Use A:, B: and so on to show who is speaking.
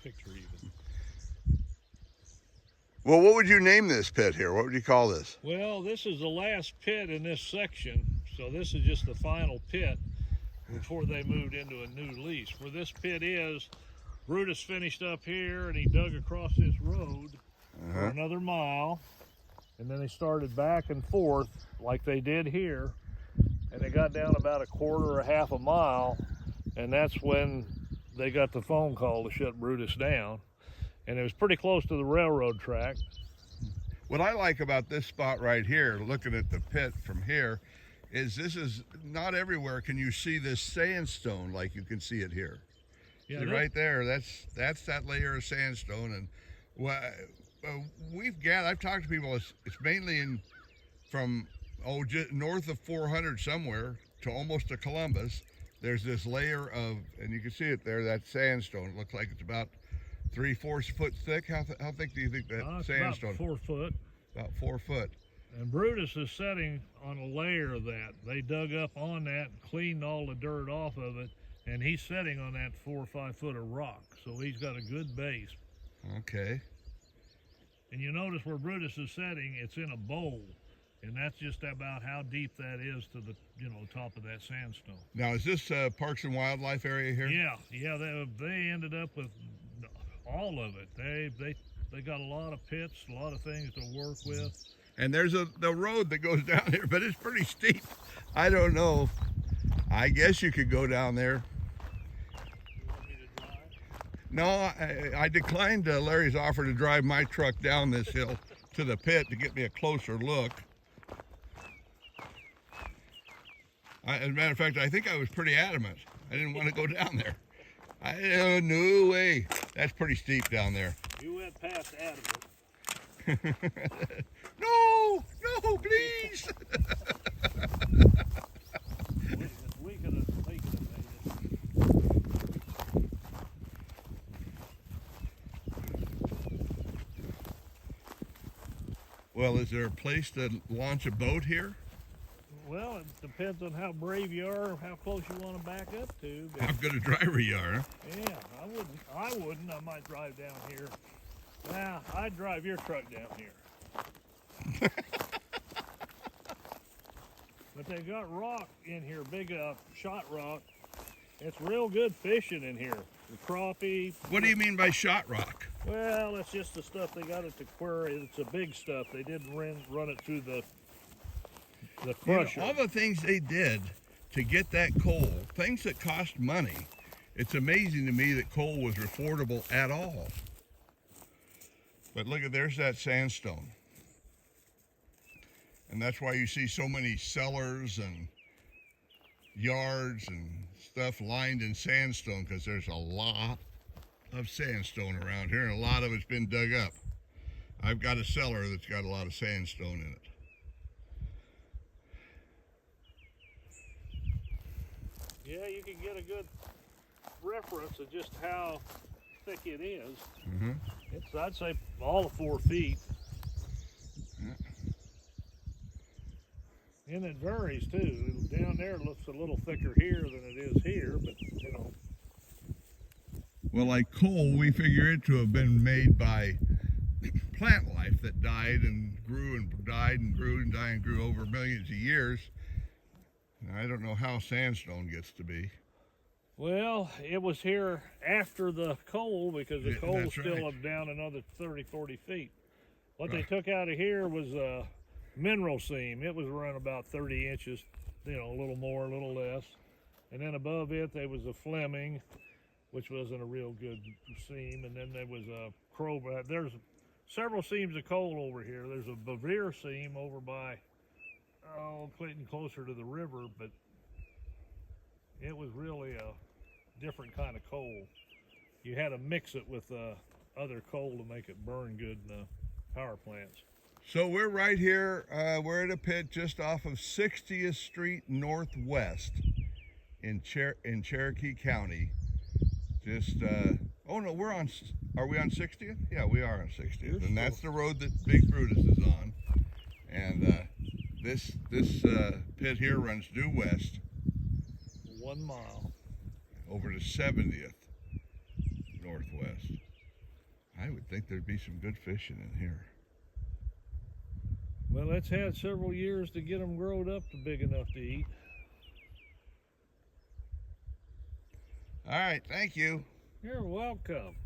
A: picture even.
B: Well, what would you name this pit here? What would you call this?
A: Well, this is the last pit in this section, so this is just the final pit before they moved into a new lease. Where this pit is, Brutus finished up here and he dug across this road for another mile, and then they started back and forth like they did here, and they got down about a quarter or half a mile, and that's when they got the phone call to shut Brutus down. And it was pretty close to the railroad track.
B: What I like about this spot right here, looking at the pit from here, is this is not everywhere can you see this sandstone like you can see it here.
A: Yeah,
B: See, right there, that's that layer of sandstone. And we've gathered, I've talked to people, it's mainly from just north of 400 somewhere to almost to Columbus. There's this layer of, and you can see it there, that sandstone. It looks like it's about 3-4 foot thick. How thick do you think that sandstone?
A: About 4 foot.
B: About 4 foot.
A: And Brutus is sitting on a layer of that. They dug up on that, cleaned all the dirt off of it, and he's sitting on that 4 or 5 foot of rock. So he's got a good base.
B: Okay.
A: And you notice where Brutus is sitting, it's in a bowl. And that's just about how deep that is to the, top of that sandstone.
B: Now, is this Parks and Wildlife area here?
A: Yeah. They ended up with all of it. They got a lot of pits, a lot of things to work with.
B: And there's the road that goes down here, but it's pretty steep. I don't know. I guess you could go down there.
A: You want me to drive?
B: No, I declined Larry's offer to drive my truck down this hill to the pit to get me a closer look. As a matter of fact, I think I was pretty adamant. I didn't want to go down there. No way. That's pretty steep down there.
A: You went past adamant.
B: No, please.
A: We could have made it.
B: Well, is there a place to launch a boat here?
A: Well, it depends on how brave you are, how close you want to back up to. But
B: How good a driver you are. Huh?
A: yeah, I wouldn't. I might drive down here. Nah, I'd drive your truck down here. But they got rock in here, big shot rock. It's real good fishing in here. The crappie.
B: What do you mean by shot rock?
A: Well, it's just the stuff they got at the quarry. It's a big stuff. They didn't run it through the crusher.
B: All the things they did to get that coal, things that cost money, it's amazing to me that coal was affordable at all. But look there's that sandstone. And that's why you see so many cellars and yards and stuff lined in sandstone, because there's a lot of sandstone around here, and a lot of it's been dug up. I've got a cellar that's got a lot of sandstone in it.
A: Yeah, you can get a good reference of just how thick it is.
B: Mm-hmm.
A: It's, I'd say, all of 4 feet. And it varies too. Down there it looks a little thicker here than it is here, but
B: Well, like coal, we figure it to have been made by plant life that died and grew and died and grew and died and grew over millions of years. I don't know how sandstone gets to be.
A: Well, it was here after the coal, because the coal's still
B: right.
A: up down another 30, 40 feet. What they took out of here was a mineral seam. It was around about 30 inches, a little more, a little less. And then above it, there was a Fleming, which wasn't a real good seam. And then there was a crowbar. There's several seams of coal over here. There's a Baveer seam over by, getting closer to the river, but it was really a different kind of coal. You had to mix it with other coal to make it burn good in the power plants.
B: So we're right here, we're at a pit just off of 60th Street Northwest in Cherokee County. Just, oh no, are we on 60th? Yeah, we are on 60th. And that's the road that Big Brutus is on. And this pit here runs due west.
A: 1 mile.
B: Over to 70th Northwest. I would think there'd be some good fishing in here.
A: Well, it's had several years to get them growed up to big enough to eat.
B: All right, thank you.
A: You're welcome.